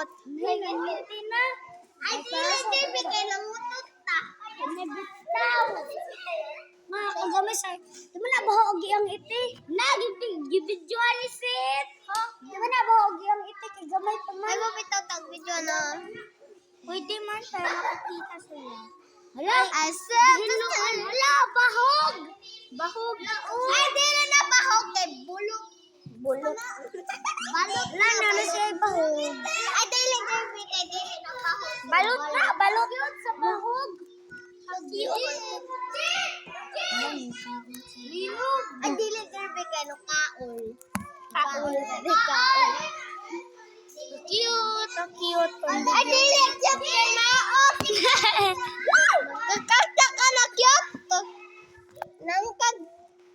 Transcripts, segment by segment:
cute. Ngiti na. Ay, dili kay langutot ta. Nabitaw. Mga kagamay sa... Di ba na bahog ang iti? Nagibidyoan ni Sit. Di ba na bahog ang iti? Kay gamay pa man. Ay, mo bitaw tag video na. Pwede man para makakita sila. Hala, asa. Wala, bahog. Bahog. Ay, dili na bahog kay bulok. Bulok. Balot Wala na siya bahog. Ay, dili Jerby kay dili na bahog. Balot na, balot yun sa bahog. Ay, dili Jerby kay no kaol. Kaol. Kaol. Cute. Ang cute. Ay, dili cute kay maot. Kakasta ka na cute. Nangkag.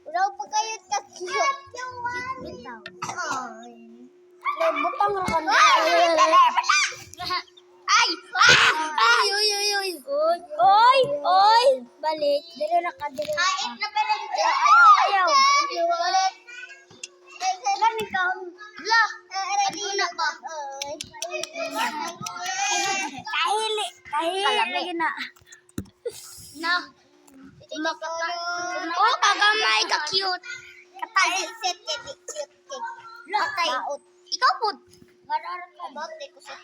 Raw pa kayo ka cute. Bitaw. Ay. Butang ra ka na. Ay! Ay, oy, oy, oy. Oy, oy. Balik. Dire na ka, dire. Ay, na pala dito. Ayaw. Ulit. Gani ka. La, ready na ba? Kahili. Kahili lagi na. Na. Oh, kagamay ka cute. Katay. Set cute. Katay. Baot. Ikaw po. Gararan ka ba? Ko sa...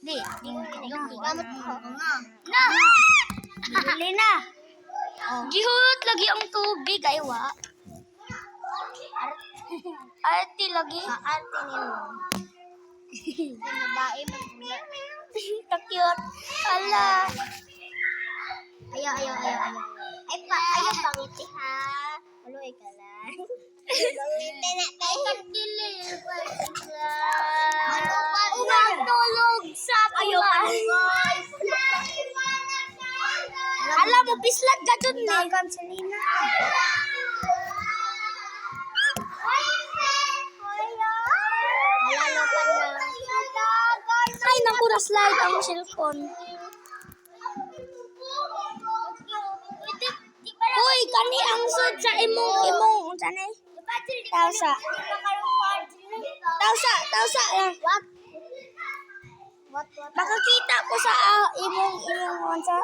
Di. Gamot ko. Na. Dili na. Gihulot lagi ang tubig ay wa. Arte lagi. Arte nimo. Babae mo. Ka cute. Ala. Ayaw. Ay, ayaw pangiti ha. Maluhay ka lang. Pangiti na tayo. Dili. Ano pa? Umatulog sa tuwan. Alam mo, pislat ka dun eh. Dagan sa Lina. Malalo pa na. Ay, naku, na-slide ang cellphone. Uy, kani ang sud sa imong sanay. Tausa lang. What? Makakita ko sa imong onsa.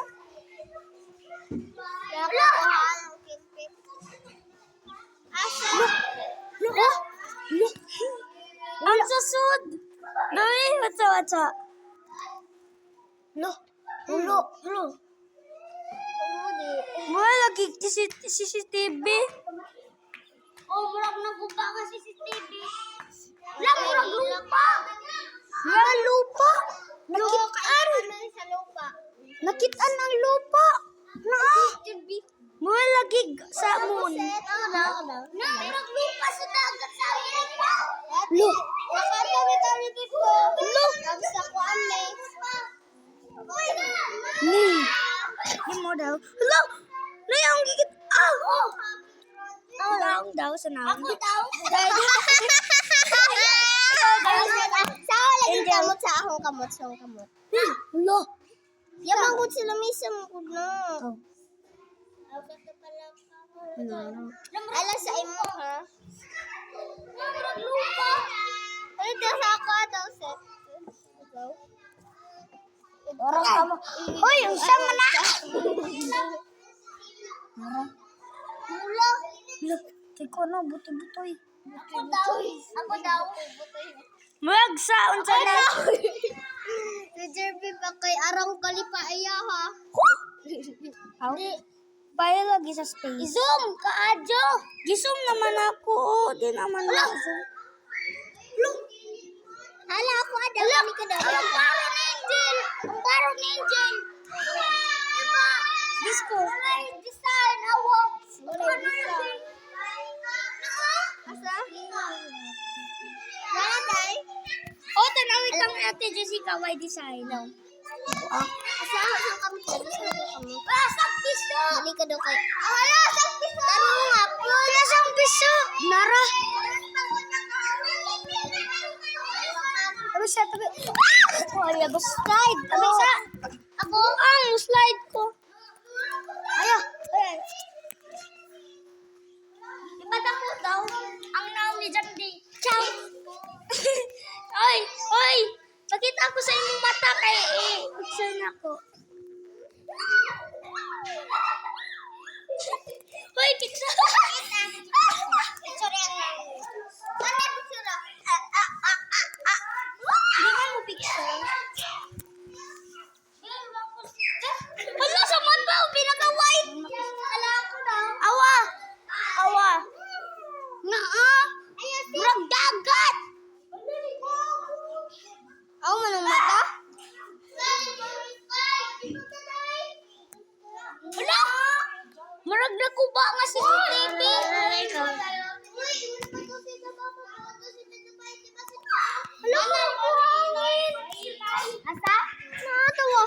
Look. Ang susud. Dali, what's Look. Wala lagi CCTV. Oh, murag nagupa ka CCTV. Wala, murag lupa. Wala lupa. Nakitaan. Nakitaan ang lupa. Wala lagi sa moon. Murag lupa sa dagat sa Amerika. Look. Ni. Ni mo daw. Hello. Layang gigit. Daw sa naon. Ako daw. Sa akong kamot. Hello. Yamang ko sila misam ko na. Ala sa imo ha. Ay, sa ako daw set. Orang kamu. Hoy, unsa man na? Mula. Look, tiko na buto-butoy. Ako daw. Murag sa unsa na? Si Jerby pa kay arang kalipa iya ha. Aw. Bayo lagi sa space. Zoom ka adyo. Gisum naman ako. Di naman ako. Hala ako ada kami ka daw. Ang parang engine. Diba? Disco. Walay design awo. Walay design. Asa? Wala day. Oh, tanawit ang ate Jessica Y design. Asa kami ka kami. Sang piso. Dali ka daw kay. Hala, sang piso. Tanong nga po. Sang piso. Nara. Tabi sa tabi. Oh, ya go slide. Tabi sa. Ako ang slide ko. Ayo. Ipadako daw ang naong ni Jandi. Ciao. Oy. Pakita ko ko sa imong mata kay picture na ko. Hoy, picture. Picture yan. Ano picture? Hindi ka mo picture. Hala, sa mata, pinaka-white. Ala ko daw. Awa. Awa. Nga murag dagat. Ako manong mata? Hala. Murag nakuba nga si CCTV. Hala, buhangin. Asa? Nakatawa.